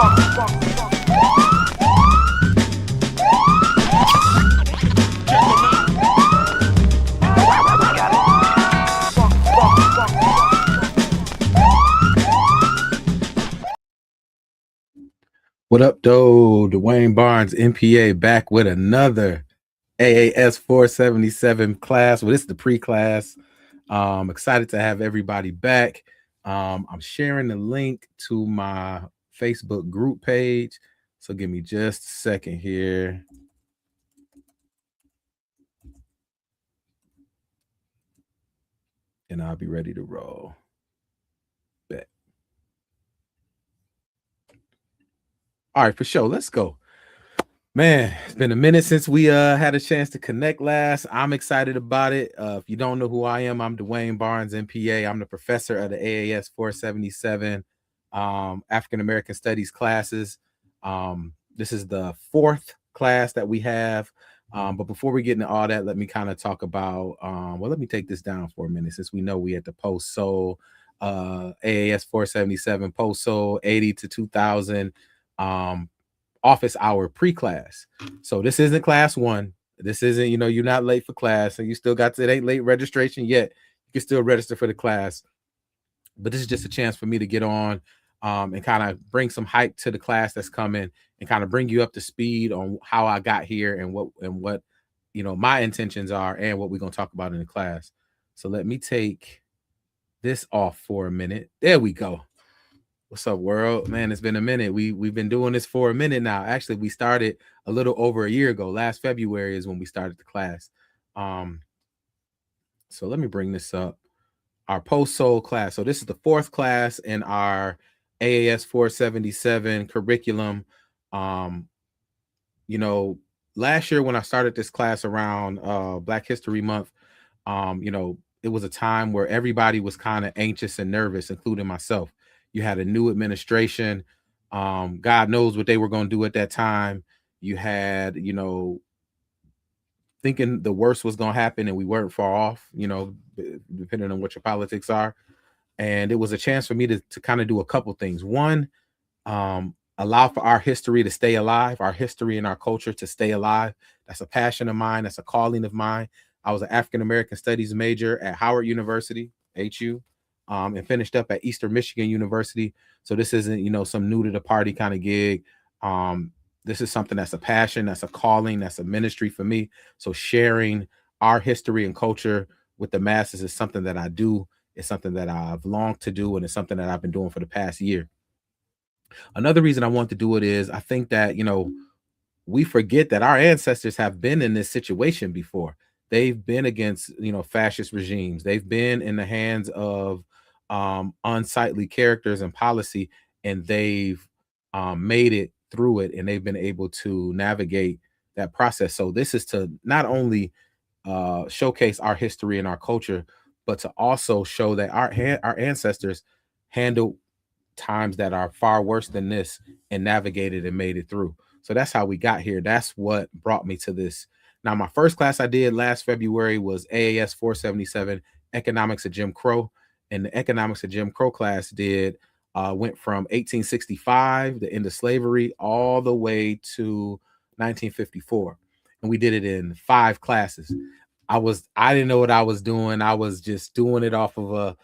What up, though? Dwayne Barnes, MPA, back with another AAS 477 class. Well, this is the pre-class. Excited to have everybody back. I'm sharing the link to my Facebook group page. So give me just a second here. And I'll be ready to roll. Bet. All right, for sure. Let's go. Man, it's been a minute since we had a chance to connect last. I'm excited about it. If you don't know who I am, I'm Dwayne Barnes, MPA. I'm the professor of the AAS 477 African American Studies classes. This is the fourth class that we have. But before we get into all that, let me kind of talk about, well, let me take this down for a minute since we know we at the post-SOL AAS 477 post-SOL 80 to 2000 office hour pre-class. So this isn't class one. This isn't, you're not late for class and you still got to, it ain't late registration yet. You can still register for the class. But this is just a chance for me to get on and kind of bring some hype to the class that's coming and kind of bring you up to speed on how I got here and what my intentions are and what we're going to talk about in the class. So let me take this off for a minute. There we go. What's up, world? Man, it's been a minute. We've been doing this for a minute now. Actually, we started a little over a year ago. Last February is when we started the class. So let me bring this up. Our post-SOL class. So this is the fourth class in our AAS 477 curriculum. Last year when I started this class around Black History Month, it was a time where everybody was kind of anxious and nervous, including myself. You had a new administration. God knows what they were going to do at that time. You had, thinking the worst was going to happen and we weren't far off, depending on what your politics are. And it was a chance for me to kind of do a couple things. One, allow for our history to stay alive, our history and our culture to stay alive. That's a passion of mine. That's a calling of mine. I was an African American Studies major at Howard University, HU. And finished up at Eastern Michigan University. So this isn't, some new to the party kind of gig. This is something that's a passion, that's a calling, that's a ministry for me. So sharing our history and culture with the masses is something that I do. It's something that I've longed to do, and it's something that I've been doing for the past year. Another reason I want to do it is I think that, we forget that our ancestors have been in this situation before. They've been against, fascist regimes. They've been in the hands of unsightly characters and policy, and they've made it through it, and they've been able to navigate that process. So this is to not only showcase our history and our culture, but to also show that our ancestors handled times that are far worse than this and navigated and made it through. So that's how we got here. That's what brought me to this. Now, my first class I did last February was AAS 477, Economics of Jim Crow. And the Economics of Jim Crow class went from 1865, the end of slavery, all the way to 1954. And we did it in 5 classes. I didn't know what I was doing. I was just doing it off of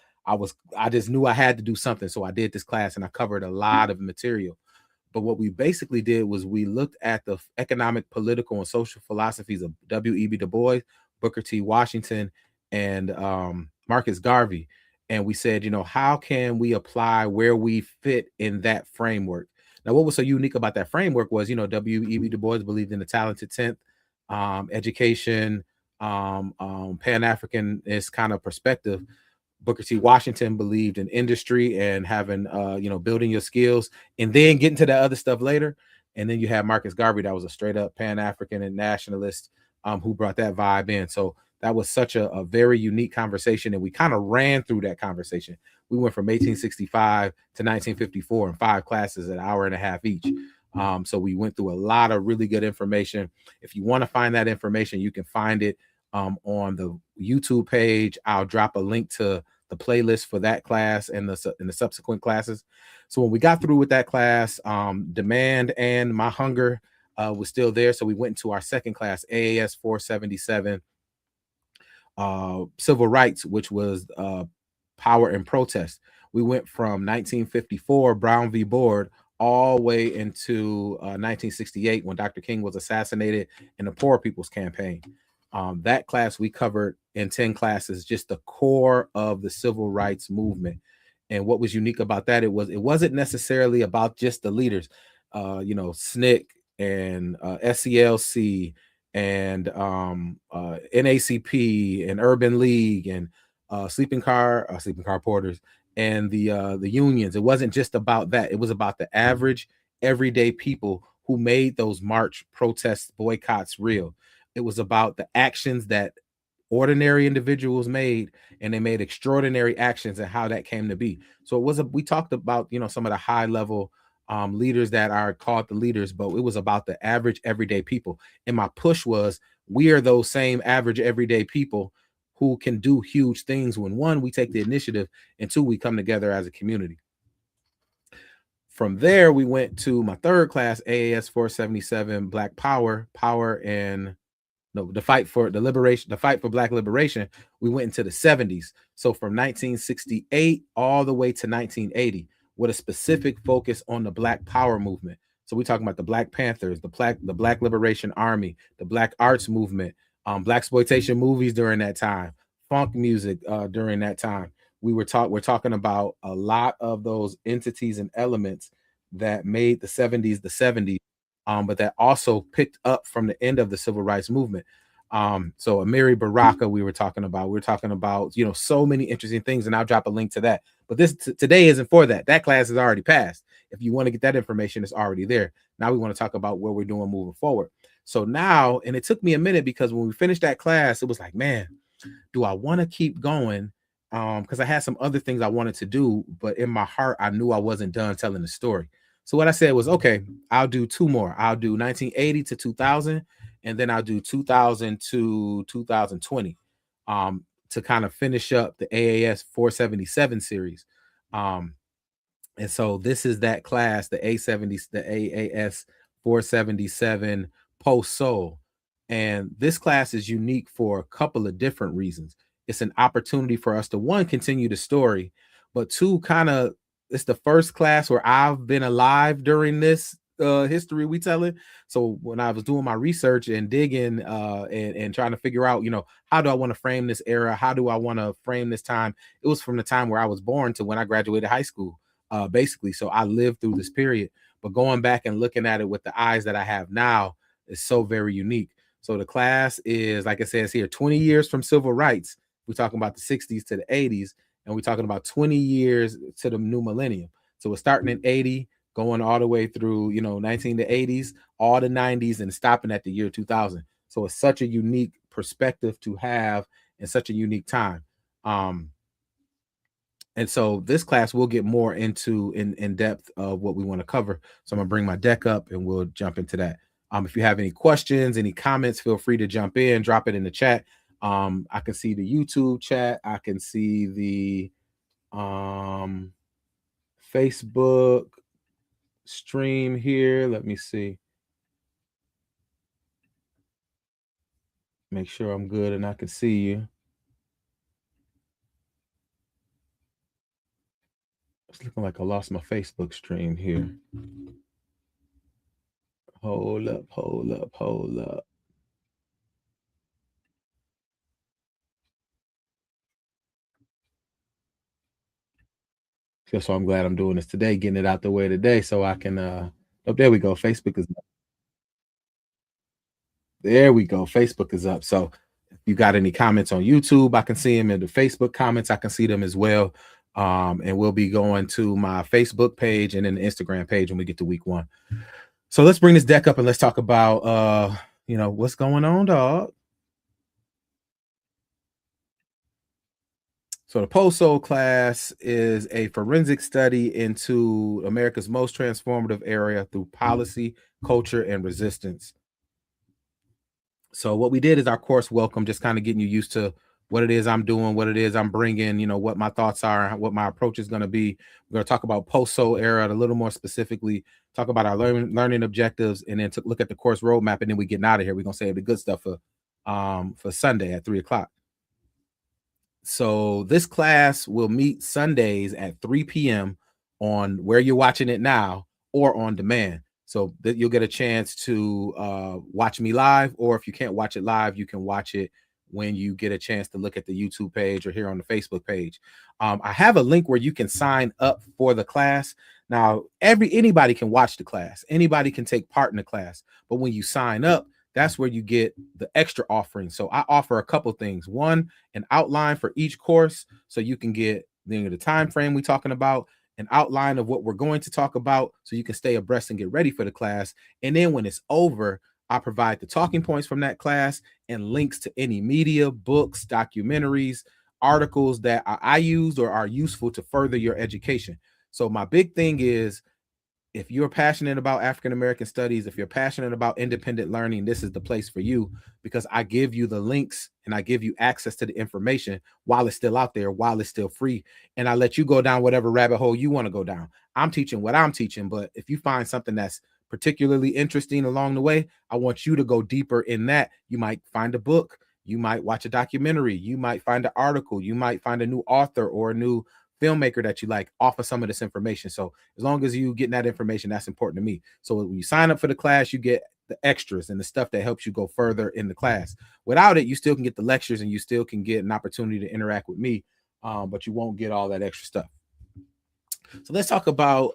I just knew I had to do something. So I did this class and I covered a lot of material. But what we basically did was we looked at the economic, political, and social philosophies of W.E.B. Du Bois, Booker T. Washington, and Marcus Garvey. And we said, how can we apply where we fit in that framework? Now, what was so unique about that framework was, W.E.B. Du Bois believed in the talented 10th, education, Pan-Africanist kind of perspective. Booker T. Washington believed in industry and having, building your skills and then getting to the other stuff later. And then you have Marcus Garvey, that was a straight up Pan-African and nationalist who brought that vibe in. So that was such a very unique conversation. And we kind of ran through that conversation. We went from 1865 to 1954 in 5 classes, an hour and a half each. So we went through a lot of really good information. If you want to find that information, you can find it on the YouTube page. I'll drop a link to the playlist for that class and the subsequent classes. So when we got through with that class, demand and my hunger was still there. So we went into our second class, AAS 477, civil rights, which was power and protest. We went from 1954 Brown v. Board all the way into 1968 when Dr. King was assassinated in the Poor People's Campaign. That class we covered in 10 classes, just the core of the civil rights movement. And what was unique about that, it wasn't necessarily about just the leaders, SNCC and SCLC and NACP and Urban League and sleeping car porters and the unions. It wasn't just about that. It was about the average everyday people who made those march protests, boycotts real. It was about the actions that ordinary individuals made, and they made extraordinary actions and how that came to be. So we talked about, some of the high level leaders that are called the leaders, but it was about the average everyday people. And my push was, we are those same average everyday people who can do huge things when, one, we take the initiative, and two, we come together as a community. From there, we went to my third class, AAS 477, Black Power, and the fight for Black liberation. We went into the 70s. So from 1968 all the way to 1980, with a specific focus on the Black Power movement. So we're talking about the Black Panthers, the Black Liberation Army, the Black Arts movement, Black exploitation movies during that time, funk music during that time. We're talking about a lot of those entities and elements that made the 70s the 70s, but that also picked up from the end of the civil rights movement. So Amiri Baraka, we were talking about, so many interesting things, and I'll drop a link to that. But this today isn't for that. That class is already passed. If you want to get that information, it's already there. Now we want to talk about what we're doing moving forward. So now, and it took me a minute, because when we finished that class, it was like, man, do I want to keep going? Because I had some other things I wanted to do, but in my heart, I knew I wasn't done telling the story. So what I said was, okay, I'll do two more. I'll do 1980 to 2000, and then I'll do 2000 to 2020 to kind of finish up the AAS 477 series. And so this is that class, the AAS 477 Post Soul. And this class is unique for a couple of different reasons. It's an opportunity for us to, one, continue the story, but two, it's the first class where I've been alive during this history we telling. So when I was doing my research and digging and trying to figure out, how do I want to frame this era? How do I want to frame this time? It was from the time where I was born to when I graduated high school, basically. So I lived through this period, but going back and looking at it with the eyes that I have now is so very unique. So the class is, like it says here, 20 years from civil rights. We're talking about the 60s to the 80s, and we're talking about 20 years to the new millennium. So we're starting in 80, going all the way through, 19 to 80s, all the 90s, and stopping at the year 2000. So it's such a unique perspective to have in such a unique time. And so this class will get more into in depth of what we want to cover. So I'm gonna bring my deck up and we'll jump into that. If you have any questions, any comments, feel free to jump in, drop it in the chat. I can see the YouTube chat. I can see the Facebook stream here. Let me see. Make sure I'm good and I can see you. It's looking like I lost my Facebook stream here. Hold up. So I'm glad I'm doing this today, getting it out the way today so I can oh, there we go. Facebook is up. There we go. Facebook is up. So if you got any comments on YouTube, I can see them. In the Facebook comments, I can see them as well. And we'll be going to my Facebook page and then the Instagram page when we get to week 1. So let's bring this deck up and let's talk about what's going on, dog. So the Post Soul class is a forensic study into America's most transformative area through policy, culture, and resistance. So what we did is our course welcome, just kind of getting you used to what it is I'm doing, what it is I'm bringing, what my thoughts are, what my approach is going to be. We're going to talk about post-soul era a little more specifically, talk about our learning objectives, and then to look at the course roadmap, and then we getting out of here. We're going to save the good stuff for Sunday at 3:00. So this class will meet Sundays at 3 p.m. on where you're watching it now or on demand. So that you'll get a chance to watch me live, or if you can't watch it live, you can watch it when you get a chance to look at the YouTube page or here on the Facebook page. I have a link where you can sign up for the class. Now, anybody can watch the class. Anybody can take part in the class. But when you sign up, that's where you get the extra offering. So I offer a couple things. One, an outline for each course, so you can get the time frame we're talking about, an outline of what we're going to talk about, so you can stay abreast and get ready for the class. And then when it's over, I provide the talking points from that class and links to any media, books, documentaries, articles that I used or are useful to further your education. So my big thing is, if you're passionate about African American studies, if you're passionate about independent learning, this is the place for you, because I give you the links and I give you access to the information while it's still out there, while it's still free. And I let you go down whatever rabbit hole you want to go down. I'm teaching what I'm teaching, but if you find something that's particularly interesting along the way, I want you to go deeper in that. You might find a book, you might watch a documentary, you might find an article, you might find a new author or a new filmmaker that you like off of some of this information. So as long as you getting that information, that's important to me. So when you sign up for the class, you get the extras and the stuff that helps you go further in the class. Without it, you still can get the lectures and you still can get an opportunity to interact with me, but you won't get all that extra stuff. So let's talk about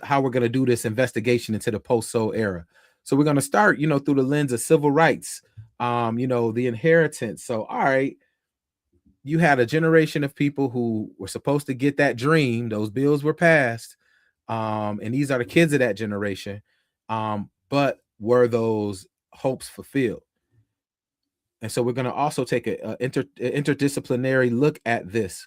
how we're going to do this investigation into the post-soul era. So we're going to start, through the lens of civil rights, the inheritance. So, all right, you had a generation of people who were supposed to get that dream. Those bills were passed. And these are the kids of that generation. But were those hopes fulfilled? And so we're going to also take an interdisciplinary look at this.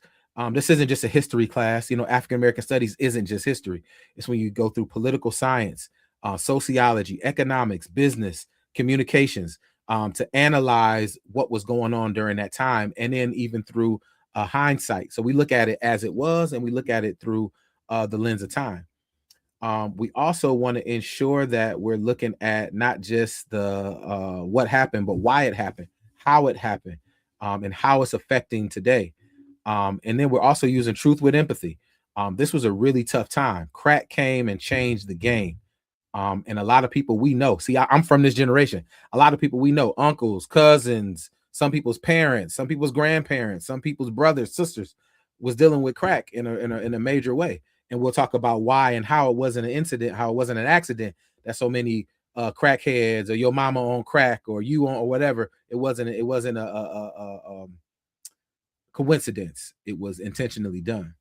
This isn't just a history class. African American studies isn't just history. It's when you go through political science, sociology, economics, business, communications, to analyze what was going on during that time, and then even through hindsight. So we look at it as it was, and we look at it through the lens of time. We also want to ensure that we're looking at not just the what happened, but why it happened, how it happened, and how it's affecting today. And then we're also using truth with empathy. This was a really tough time. Crack came and changed the game. And a lot of people we know, I'm from this generation. A lot of people we know, uncles, cousins, some people's parents, some people's grandparents, some people's brothers, sisters, was dealing with crack in a major way. And we'll talk about why and how it wasn't an incident, how it wasn't an accident that so many crackheads, or your mama on crack, or you on, or whatever. It wasn't a coincidence. It was intentionally done.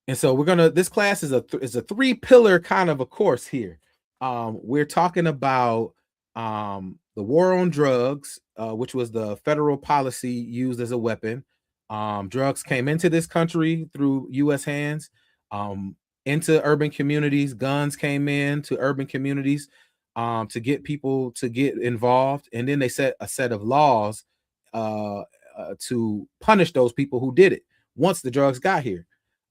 And so this class is a 3-pillar kind of a course here. We're talking about the war on drugs, which was the federal policy used as a weapon. Drugs came into this country through U.S. hands, into urban communities. Guns came into urban communities to get people to get involved. And then they set a set of laws to punish those people who did it once the drugs got here.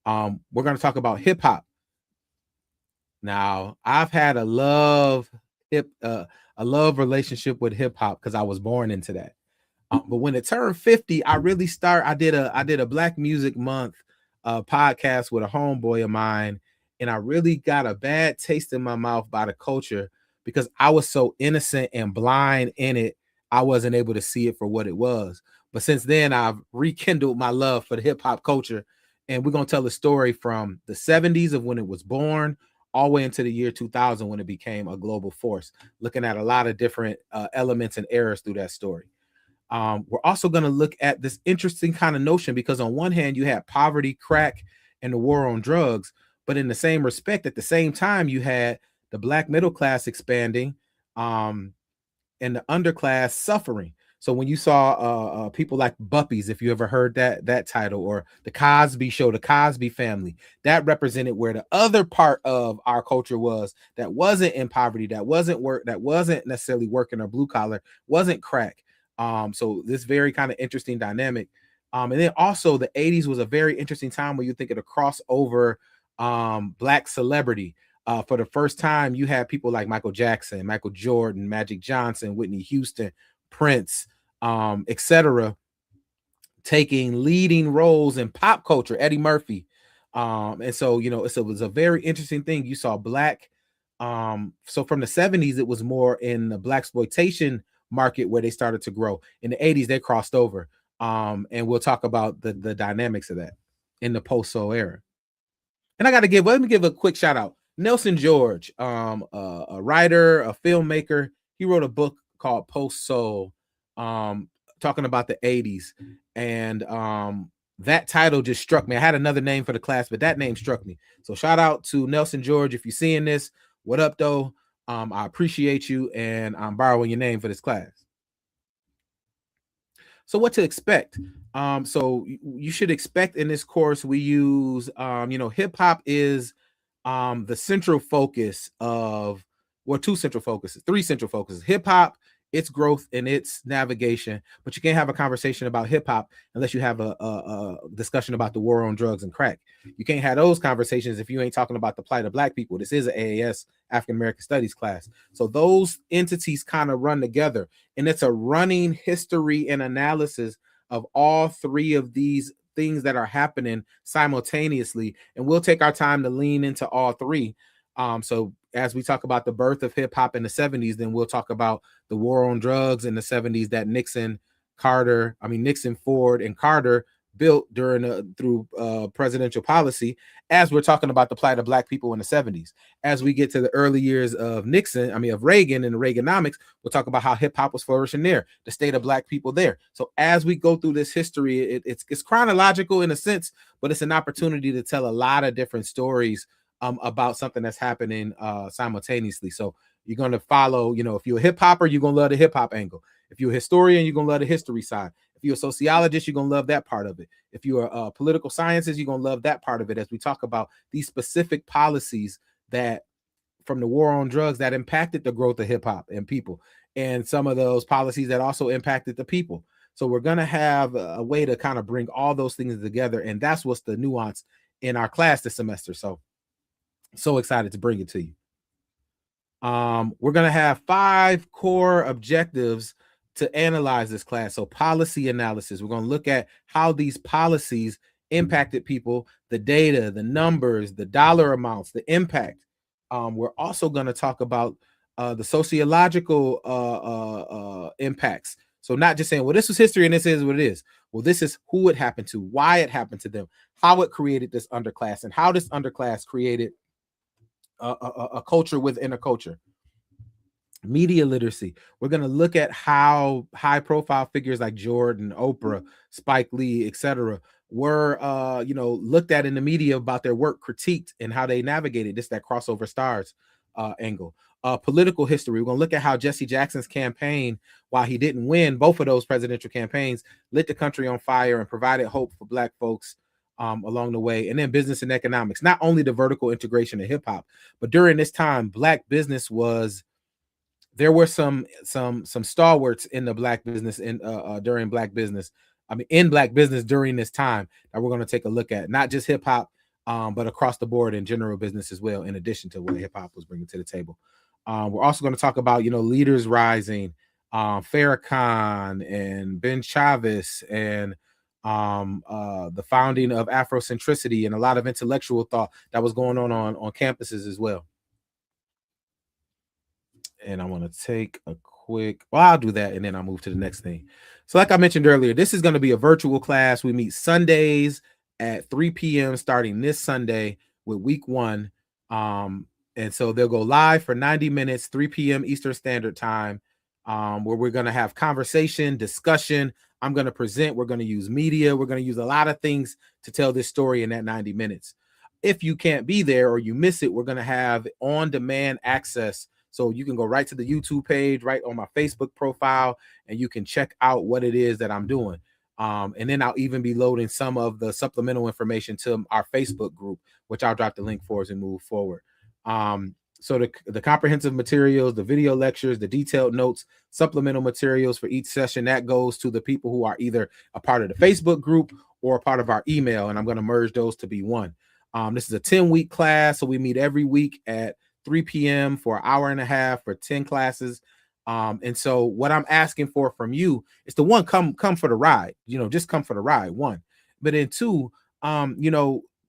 We're going to talk about hip hop. Now, I've had a love relationship with hip hop because I was born into that. But when it turned 50, I did a Black Music Month podcast with a homeboy of mine, and I really got a bad taste in my mouth by the culture because I was so innocent and blind in it. I wasn't able to see it for what it was. But since then, I've rekindled my love for the hip hop culture. And we're going to tell the story from the 70s of when it was born all the way into the year 2000 when it became a global force, looking at a lot of different elements and eras through that story. We're also going to look at this interesting kind of notion because on one hand, you had poverty, crack, and the war on drugs. But in the same respect, at the same time, you had the Black middle class expanding and the underclass suffering. So when you saw people like Buppies, if you ever heard that title, or the Cosby Show, the Cosby Family, that represented where the other part of our culture was that wasn't in poverty, that wasn't necessarily working or blue collar, wasn't crack. So this very kind of interesting dynamic. And then also the 80s was a very interesting time where you think of the crossover black celebrity. For the first time, you had people like Michael Jackson, Michael Jordan, Magic Johnson, Whitney Houston, Prince, etc., taking leading roles in pop culture, Eddie Murphy. And so, it was a very interesting thing. You saw black. So from the 70s, it was more in the black exploitation market where they started to grow. In the 80s, they crossed over. And we'll talk about the dynamics of that in the post-soul era. And let me give a quick shout out. Nelson George, a writer, a filmmaker. He wrote a book called Post Soul, talking about the 80s. And that title just struck me. I had another name for the class, but that name struck me. So shout out to Nelson George. If you're seeing this, what up though? I appreciate you, and I'm borrowing your name for this class. So what to expect? So you should expect in this course we use, hip hop is the central focus of, well, three central focuses: hip hop, its growth, and its navigation. But you can't have a conversation about hip hop unless you have a discussion about the war on drugs and crack. You can't have those conversations if you ain't talking about the plight of black people. This is an AAS, African American Studies class. So those entities kind of run together, and it's a running history and analysis of all three of these things that are happening simultaneously, and we'll take our time to lean into all three. So as we talk about the birth of hip hop in the 70s, then we'll talk about the war on drugs in the 70s that Nixon, Ford, and Carter built through presidential policy. As we're talking about the plight of black people in the 70s, as we get to the early years of Reagan and Reaganomics, we'll talk about how hip hop was flourishing there, the state of black people there. So as we go through this history, it's chronological in a sense, but it's an opportunity to tell a lot of different stories about something that's happening simultaneously. So you're going to follow, if you're a hip hopper, you're going to love the hip hop angle. If you're a historian, you're going to love the history side. If you're a sociologist, you're going to love that part of it. If you're a political sciences, you're going to love that part of it, as we talk about these specific policies that from the war on drugs that impacted the growth of hip hop and people, and some of those policies that also impacted the people. So we're going to have a way to kind of bring all those things together. And that's what's the nuance in our class this semester. So excited to bring it to you. We're going to have 5 core objectives to analyze this class. So policy analysis, we're going to look at how these policies impacted people, the data, the numbers, the dollar amounts, the impact. We're also going to talk about the sociological impacts. So not just saying, well, this was history and this is what it is. Well, this is who it happened to, why it happened to them, how it created this underclass, and how this underclass created a culture within a culture. Media literacy. We're going to look at how high profile figures like Jordan, Oprah, Spike Lee, etc. were looked at in the media about their work, critiqued, and how they navigated this, that crossover stars angle. Political history. We're going to look at how Jesse Jackson's campaign, while he didn't win both of those presidential campaigns, lit the country on fire and provided hope for black folks along the way. And then business and economics, not only the vertical integration of hip hop, but during this time, black business there were some stalwarts in the black business in black business during this time that we're going to take a look at, not just hip hop, but across the board in general business as well, in addition to what hip hop was bringing to the table. We're also going to talk about, leaders rising, Farrakhan and Ben Chavez, and the founding of Afrocentricity, and a lot of intellectual thought that was going on campuses as well. And I want to take a quick, I'll do that, and then I'll move to the next thing. So like I mentioned earlier, this is going to be a virtual class. We meet Sundays at 3 p.m. starting this Sunday with week 1. And so they'll go live for 90 minutes, 3 p.m. Eastern Standard Time, where we're going to have conversation, discussion. I'm going to present. We're going to use media. We're going to use a lot of things to tell this story in that 90 minutes. If you can't be there or you miss it, we're going to have on-demand access. So you can go right to the YouTube page, right on my Facebook profile, and you can check out what it is that I'm doing. And then I'll even be loading some of the supplemental information to our Facebook group, which I'll drop the link for as we move forward. So the comprehensive materials, the video lectures, the detailed notes, supplemental materials for each session, that goes to the people who are either a part of the Facebook group or a part of our email. And I'm going to merge those to be one. This is a 10-week class. So we meet every week at 3 p.m. for an hour and a half for 10 classes. And so what I'm asking for from you is to, one, come for the ride, just come for the ride, one. But then two,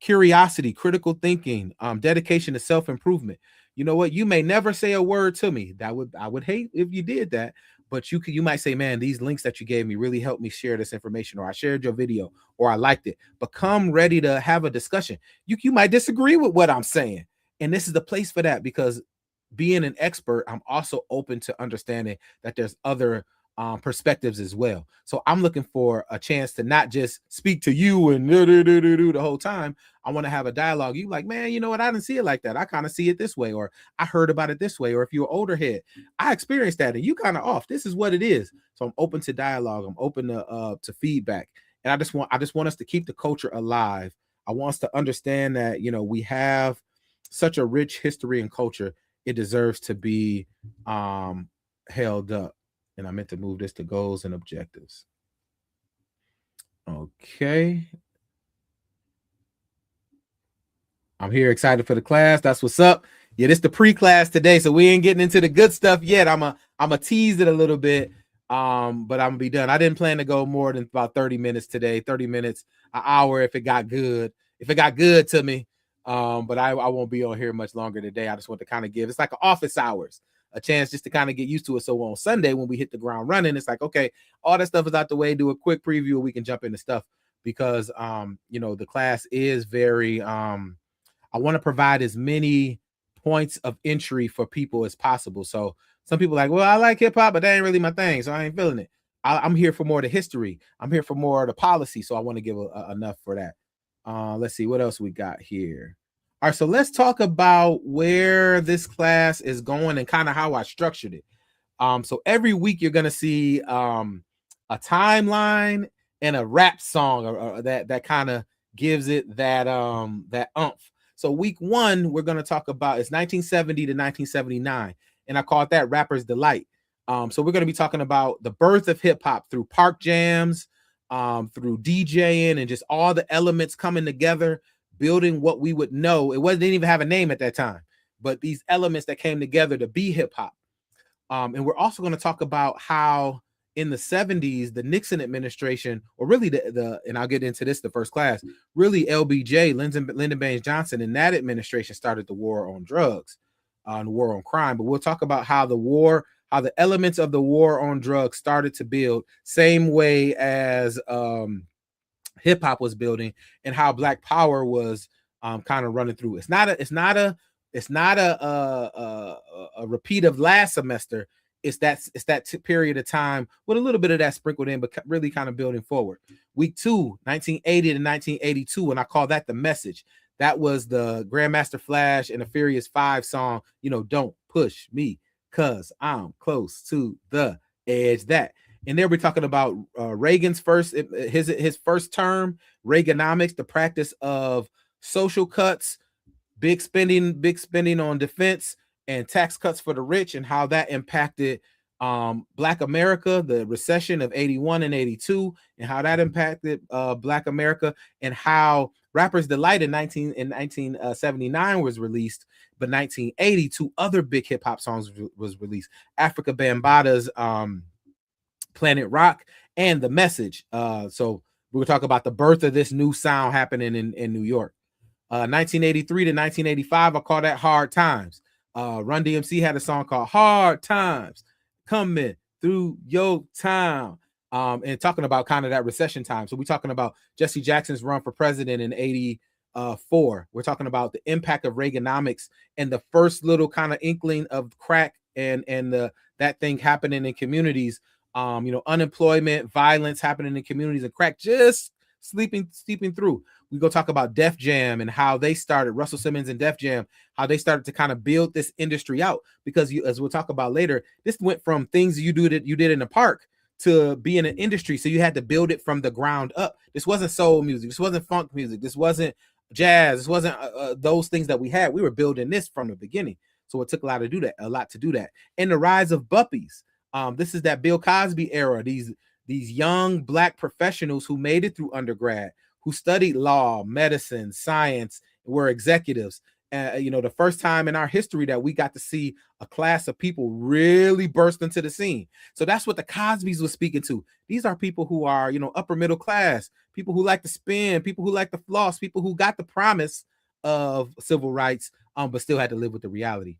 curiosity, critical thinking, dedication to self-improvement. You know what? You may never say a word to me. I would hate if you did that, but you might say, man, these links that you gave me really helped me share this information, or I shared your video, or I liked it. But come ready to have a discussion. You might disagree with what I'm saying. And this is the place for that, because being an expert, I'm also open to understanding that there's other perspectives as well. So I'm looking for a chance to not just speak to you and the whole time. I want to have a dialogue. You like, man, you know what? I didn't see it like that. I kind of see it this way, or I heard about it this way. Or if you're an older head, I experienced that and you kind of off. This is what it is. So I'm open to dialogue. I'm open to feedback. And I just want us to keep the culture alive. I want us to understand that, we have such a rich history and culture. It deserves to be held up. And I meant to move this to goals and objectives. Okay. I'm here excited for the class. That's what's up. Yeah, this is the pre-class today, so we ain't getting into the good stuff yet. I'm a tease it a little bit, but I'm gonna be done. I didn't plan to go more than about 30 minutes today. 30 minutes, an hour if it got good. If it got good to me, but I won't be on here much longer today. I just want to kind of give, it's like office hours, a chance just to kind of get used to it. So on Sunday, when we hit the ground running, it's like, okay, all that stuff is out the way. Do a quick preview. We can jump into stuff because, the class is very, I want to provide as many points of entry for people as possible. So some people are like, well, I like hip hop, but that ain't really my thing. So I ain't feeling it. I'm here for more of the history. I'm here for more of the policy. So I want to give enough for that. Let's see what else we got here. All right, so let's talk about where this class is going and kind of how I structured it. So every week you're going to see a timeline and a rap song or that kind of gives it that umph. So week one, we're going to talk about is 1970 to 1979, and I call it that Rapper's Delight. So we're going to be talking about the birth of hip hop through park jams, through DJing, and just all the elements coming together, building what we would know. It didn't even have a name at that time, but these elements that came together to be hip hop. And we're also going to talk about how in the 70s, the Nixon administration, or really and I'll get into this, the first class, really LBJ, Lyndon Baines Johnson, and that administration started the war on drugs, the war on crime. But we'll talk about how the elements of the war on drugs started to build, same way as hip hop was building, and how Black Power was kind of running through. It's not a repeat of last semester. It's that period of time with a little bit of that sprinkled in, but really kind of building forward. Week 2, 1980 to 1982, and I call that the message. That was the Grandmaster Flash and the Furious 5 song, Don't Push Me, 'Cause I'm Close to the Edge. That. And there we're talking about Reagan's his first term, Reaganomics, the practice of social cuts, big spending on defense, and tax cuts for the rich, and how that impacted Black America, the recession of 81 and 82, and how that impacted Black America, and how Rapper's Delight in 1979 was released, but 1980, 2 other big hip hop songs was released: Africa Bambaata's Planet Rock and The Message. So we're gonna talk about the birth of this new sound happening in New York. 1983 to 1985, I call that Hard Times. Run DMC had a song called Hard Times Coming Through Your Town, and talking about kind of that recession time. So we're talking about Jesse Jackson's run for president in 84. We're talking about the impact of Reaganomics and the first little kind of inkling of crack and that thing happening in communities. Unemployment, violence happening in communities, and crack just seeping through. We go talk about Def Jam and how they started, Russell Simmons and Def Jam, how they started to kind of build this industry out, because as we'll talk about later, this went from things you did in the park to being an industry. So you had to build it from the ground up. This wasn't soul music. This wasn't funk music. This wasn't jazz. This wasn't those things that we had. We were building this from the beginning. So it took a lot to do that. And the rise of Buppies. This is that Bill Cosby era. These young Black professionals who made it through undergrad, who studied law, medicine, science, were executives. The first time in our history that we got to see a class of people really burst into the scene. So that's what the Cosbys was speaking to. These are people who are, upper middle class, people who like to spend, people who like to floss, people who got the promise of civil rights, but still had to live with the reality.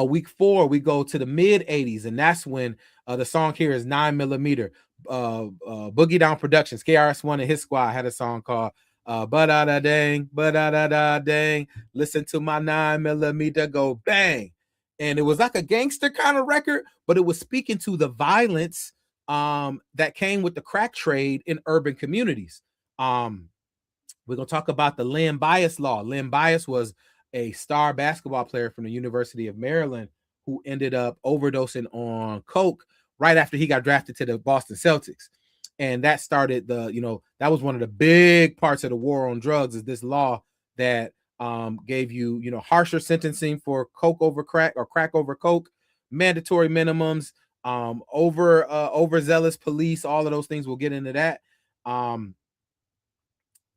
Week 4, we go to the mid 80s, and that's when the song here is 9mm. Boogie Down Productions, KRS-One and his squad had a song called ba-da-da-dang, ba-da-da-da-dang, listen to my 9mm go bang. And it was like a gangster kind of record, but it was speaking to the violence that came with the crack trade in urban communities. We're going to talk about the Len Bias law. Len Bias was a star basketball player from the University of Maryland who ended up overdosing on coke right after he got drafted to the Boston Celtics. And that started that was one of the big parts of the war on drugs, is this law that gave you, harsher sentencing for coke over crack or crack over coke, mandatory minimums, overzealous police, all of those things. We'll get into that.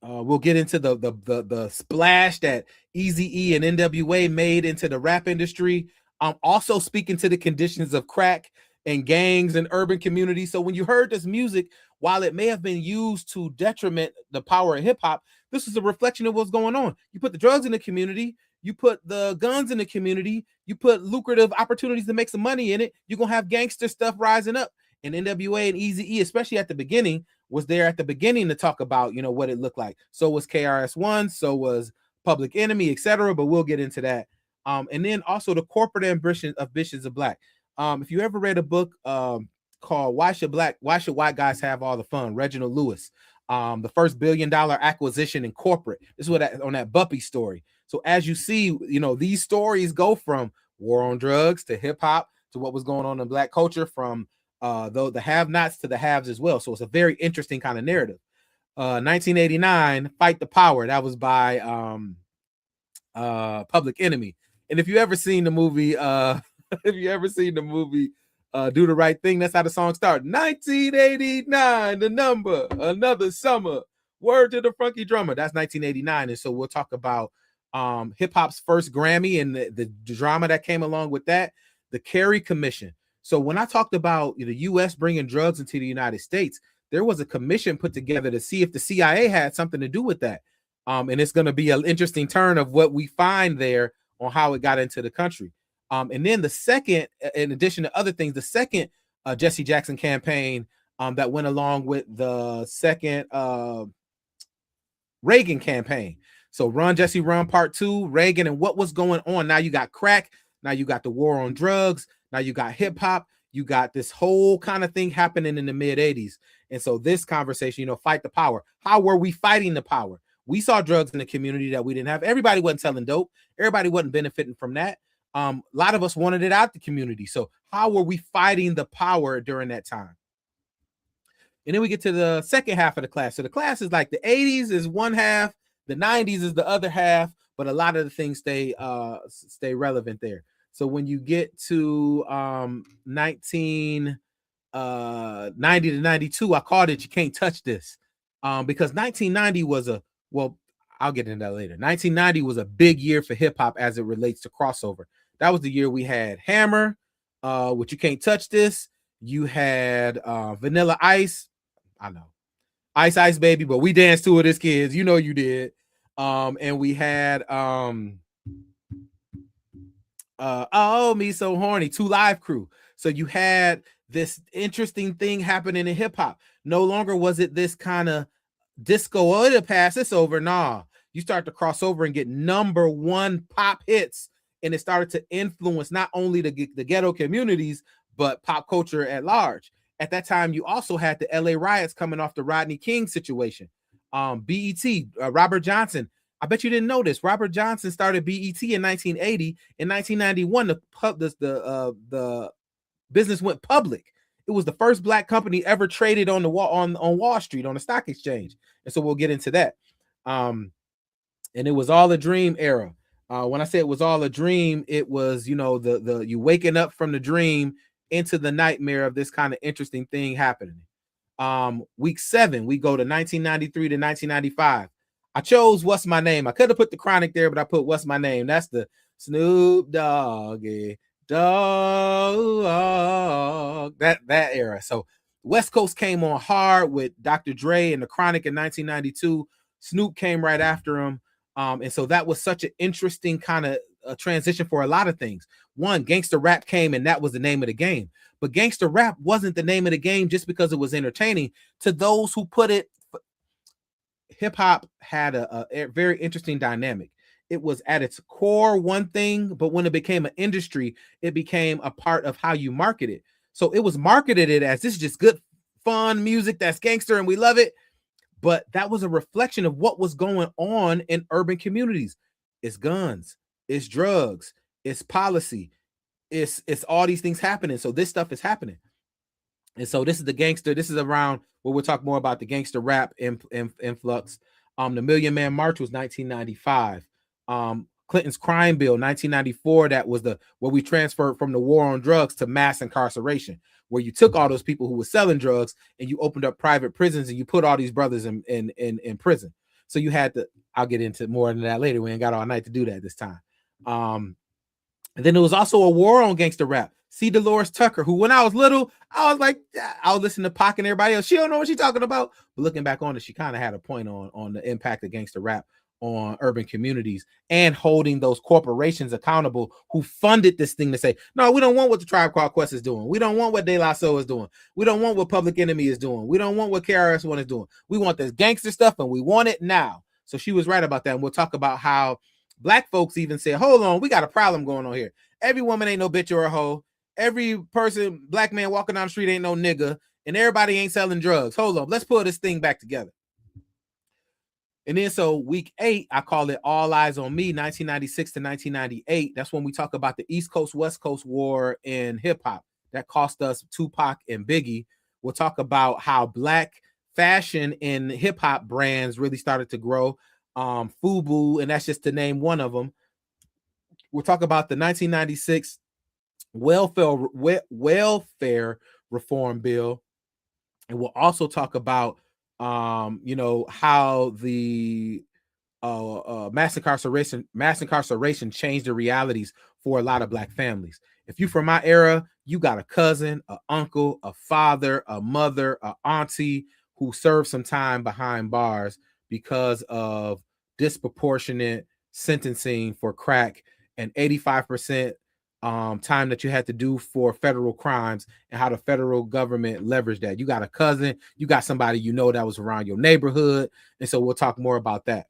We'll get into the splash that Eazy-E and NWA made into the rap industry. Also speaking to the conditions of crack and gangs and urban communities. So when you heard this music, while it may have been used to detriment the power of hip hop, this is a reflection of what's going on. You put the drugs in the community, you put the guns in the community, you put lucrative opportunities to make some money in it, you're going to have gangster stuff rising up. And NWA and Eazy-E, especially at the beginning, was there at the beginning to talk about, what it looked like. So was KRS-One, so was Public Enemy, etc. But we'll get into that. And then also the corporate ambitions of Black. If you ever read a book called Why Should White Guys Have All the Fun? Reginald Lewis, the first $1 billion acquisition in corporate. This is what on that Buppy story. So as you see, these stories go from war on drugs to hip hop to what was going on in Black culture, from the have-nots to the haves as well. So it's a very interesting kind of narrative. 1989, Fight the Power. That was by Public Enemy. And if you ever seen the movie, Do the Right Thing, that's how the song started. 1989, the number, another summer, word to the funky drummer. That's 1989. And so we'll talk about hip hop's first Grammy and the drama that came along with that, the Kerry Commission. So when I talked about the U.S. bringing drugs into the United States, there was a commission put together to see if the CIA had something to do with that. And it's going to be an interesting turn of what we find there on how it got into the country. And then the second, in addition to other things, the second Jesse Jackson campaign that went along with the second Reagan campaign. So Run, Jesse, Run Part 2, Reagan, and what was going on. Now you got crack. Now you got the war on drugs. Now you got hip hop. You got this whole kind of thing happening in the mid 80s. And so this conversation, fight the power. How were we fighting the power? We saw drugs in the community that we didn't have. Everybody wasn't selling dope. Everybody wasn't benefiting from that. A lot of us wanted it out the community. So how were we fighting the power during that time? And then we get to the second half of the class. So the class is like the 80s is one half, the 90s is the other half, but a lot of the things stay relevant there. So when you get to 1990 to 92, I called it You Can't Touch This, because 1990 was I'll get into that later. 1990 was a big year for hip hop as it relates to crossover. That was the year we had Hammer, with You Can't Touch This. You had Vanilla Ice. I know. Ice Ice Baby, but we danced to it as kids. You did. And we had Oh Me So Horny, 2 Live Crew. So you had this interesting thing happening in hip hop. No longer was it this kind of disco, oh, it'll pass, this over. Nah, you start to cross over and get #1 pop hits, and it started to influence not only the ghetto communities, but pop culture at large. At that time, you also had the LA riots coming off the Rodney King situation. BET, Robert Johnson. I bet you didn't know this. Robert Johnson started BET in 1980. In 1991, the business went public. It was the first Black company ever traded on Wall Street, on the stock exchange. And so we'll get into that. And it was all a dream era. When I say it was all a dream, it was, you know, the you waking up from the dream into the nightmare of this kind of interesting thing happening. Week 7, we go to 1993 to 1995. I chose What's My Name. I could have put the Chronic there, but I put What's My Name. That's the Snoop Doggy Dog. That era. So West Coast came on hard with Dr. Dre and the Chronic in 1992. Snoop came right after him. And so that was such an interesting kind of transition for a lot of things. One, gangster rap came, and that was the name of the game. But gangster rap wasn't the name of the game just because it was entertaining. To those who put it, hip hop had a very interesting dynamic. It was at its core one thing, but when it became an industry, it became a part of how you market it. So it was marketed it as this is just good, fun music that's gangster and we love it. But that was a reflection of what was going on in urban communities. It's guns, it's drugs, it's policy, it's all these things happening. So this stuff is happening. And so this is the gangster. This is around where we'll talk more about the gangster rap influx. The Million Man March was 1995. Clinton's crime bill, 1994. That was the where we transferred from the war on drugs to mass incarceration, where you took all those people who were selling drugs and you opened up private prisons and you put all these brothers in prison. So you had to. I'll get into more than that later. We ain't got all night to do that this time. And then there was also a war on gangster rap. See Dolores Tucker, who when I was little, I was like, I was listening to Pac and everybody else. She don't know what she's talking about. But looking back on it, she kind of had a point on the impact of gangster rap on urban communities and holding those corporations accountable who funded this thing to say, no, we don't want what the Tribe Called Quest is doing. We don't want what De La Soul is doing. We don't want what Public Enemy is doing. We don't want what KRS-One is doing. We want this gangster stuff and we want it now. So she was right about that. And we'll talk about how Black folks even said, hold on, we got a problem going on here. Every woman ain't no bitch or a hoe. Every person, Black man walking down the street ain't no nigga. And everybody ain't selling drugs. Hold on, let's pull this thing back together. And then so week 8, I call it All Eyes on Me, 1996 to 1998. That's when we talk about the East Coast, West Coast war in hip hop that cost us Tupac and Biggie. We'll talk about how Black fashion in hip hop brands really started to grow. FUBU, and that's just to name one of them. We'll talk about the 1996 welfare reform bill, and we'll also talk about how the mass incarceration changed the realities for a lot of Black families. If you from my era, you got a cousin, an uncle, a father, a mother, an auntie who served some time behind bars because of disproportionate sentencing for crack and 85% time that you had to do for federal crimes, and how the federal government leveraged that. You got a cousin, you got somebody you know that was around your neighborhood, and so we'll talk more about that.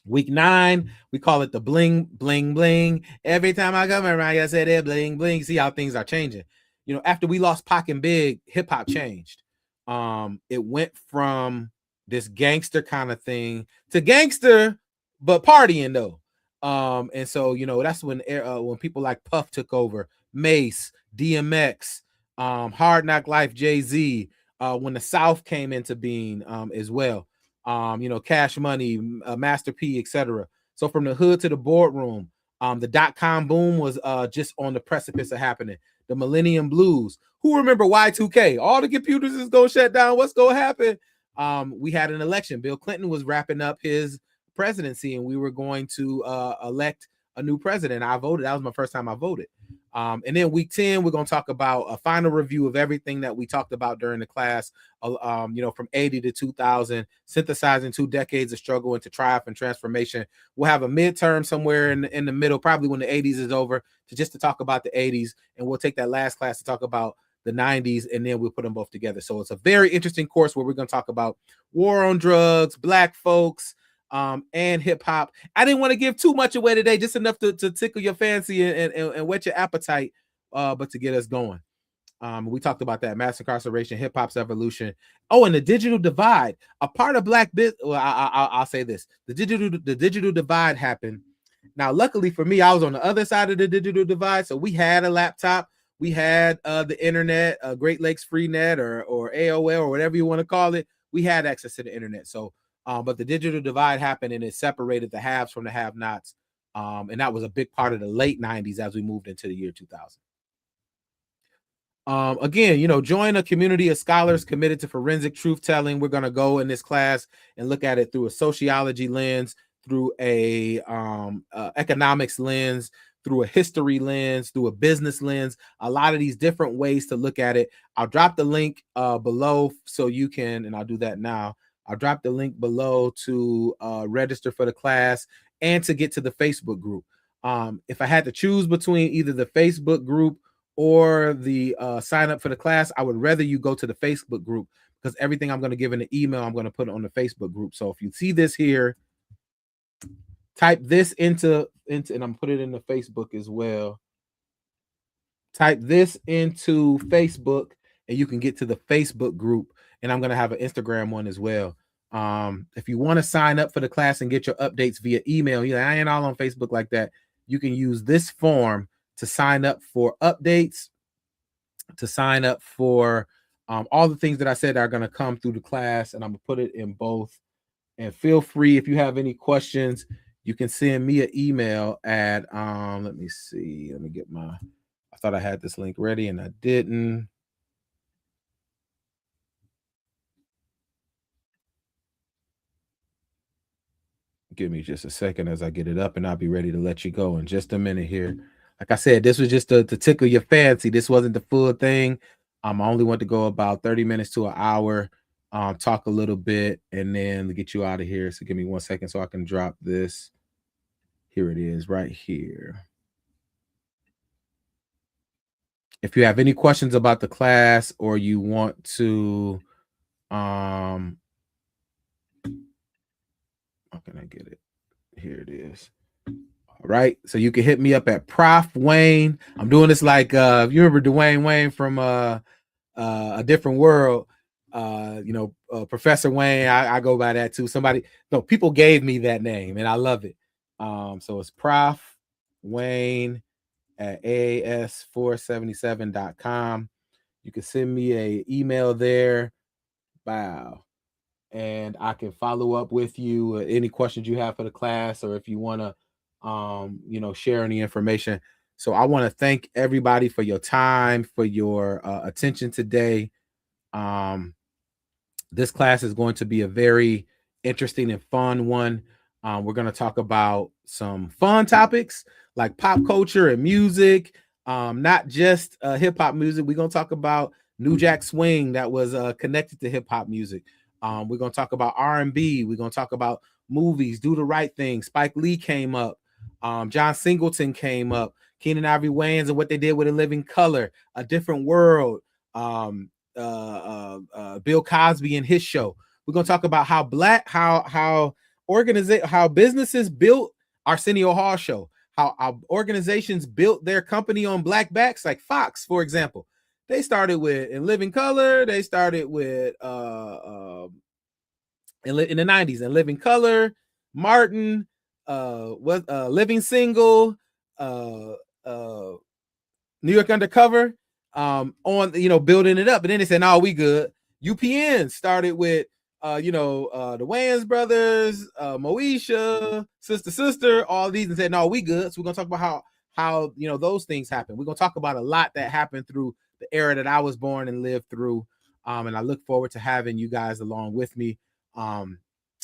Week 9, we call it the bling, bling, bling. Every time I come around, I say that bling, bling. See how things are changing. You know, after we lost Pac and Big, hip hop changed. It went from this gangster kind of thing to gangster, but partying though. And so, you know, that's when people like Puff took over, Mace, DMX, Hard Knock Life, Jay-Z, when the South came into being as well. Cash Money, Master P, etc. So from the hood to the boardroom, the .com boom was just on the precipice of happening. The Millennium Blues. Who remember Y2K? All the computers is gonna shut down. What's gonna happen? We had an election. Bill Clinton was wrapping up his presidency, and we were going to elect a new president. I voted. That was my first time I voted. And then week 10, we're going to talk about a final review of everything that we talked about during the class, from 80 to 2000, synthesizing 2 decades of struggle into triumph and transformation. We'll have a midterm somewhere in the middle, probably when the 80s is over, to talk about the 80s. And we'll take that last class to talk about the 90s, and then we'll put them both together. So it's a very interesting course where we're going to talk about war on drugs, Black folks, and hip hop. I didn't want to give too much away today, just enough to tickle your fancy and whet your appetite, but to get us going. We talked about that mass incarceration, hip hop's evolution. Oh, and the digital divide. A part of Black business. Well, I'll say this: the digital divide happened. Now, luckily for me, I was on the other side of the digital divide, so we had a laptop, we had the internet, Great Lakes Free Net or AOL or whatever you want to call it. We had access to the internet, so. But the digital divide happened, and it separated the haves from the have-nots And that was a big part of the late 90s as we moved into the year 2000. Again, join a community of scholars committed to forensic truth telling. We're going to go in this class and look at it through a sociology lens, through a economics lens, through a history lens, through a business lens, a lot of these different ways to look at it. I'll drop the link below so you can, and I'll do that now. I'll drop the link below to register for the class and to get to the Facebook group. If I had to choose between either the Facebook group or the sign up for the class, I would rather you go to the Facebook group, because everything I'm going to give in the email, I'm going to put on the Facebook group. So if you see this here, type this into and I'm put it in the Facebook as well. Type this into Facebook and you can get to the Facebook group, and I'm going to have an Instagram one as well. If you want to sign up for the class and get your updates via email, I ain't all on Facebook like that. You can use this form to sign up for updates, to sign up for all the things that I said are going to come through the class, and I'm going to put it in both. And feel free, if you have any questions, you can send me an email at, let me see, let me get I thought I had this link ready and I didn't. Give me just a second as I get it up, and I'll be ready to let you go in just a minute here. Like I said, this was just to tickle your fancy. This wasn't the full thing. I only want to go about 30 minutes to an hour, talk a little bit, and then get you out of here. So give me 1 second so I can drop this. Here it is right here. If you have any questions about the class, or you want to, how can I get it? Here it is. All right. So you can hit me up at Prof Wayne. I'm doing this like, if you remember Dwayne Wayne from A Different World, Professor Wayne, I go by that too. People gave me that name and I love it. So it's Prof Wayne at AAS477.com. You can send me an email there. Wow. And I can follow up with you, any questions you have for the class, or if you want to, share any information. So I want to thank everybody for your time, for your attention today. This class is going to be a very interesting and fun one. We're going to talk about some fun topics like pop culture and music, not just hip hop music. We're going to talk about New Jack Swing that was connected to hip hop music. We're going to talk about R&B. We're going to talk about movies, Do the Right Thing. Spike Lee came up. John Singleton came up. Keenan Ivory Wayans and what they did with A Living Color, A Different World. Bill Cosby and his show. We're going to talk about how businesses built Arsenio Hall show, how organizations built their company on black backs, like Fox, for example. They started with In Living Color. They started with in the 90s, In Living Color, Martin, Living Single, New York Undercover, on building it up. And then they said, no, we good. UPN started with the Wayans brothers, Moesha, Sister, all these, and said, no, we good. So we're gonna talk about how those things happen. We're gonna talk about a lot that happened through the era that I was born and lived through. And I look forward to having you guys along with me. I'm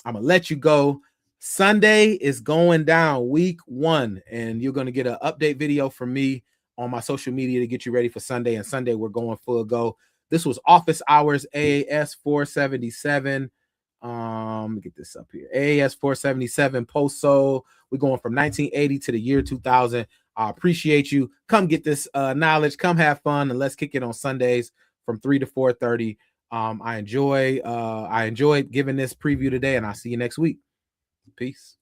gonna let you go. Sunday is going down, week 1, and you're gonna get an update video from me on my social media to get you ready for Sunday. And Sunday we're going full go. This was Office Hours AAS 477. Let me get this up here. AAS 477 Post Soul. We're going from 1980 to the year 2000. I appreciate you. Come get this knowledge. Come have fun, and let's kick it on Sundays from 3 to 4:30. I enjoyed giving this preview today, and I'll see you next week. Peace.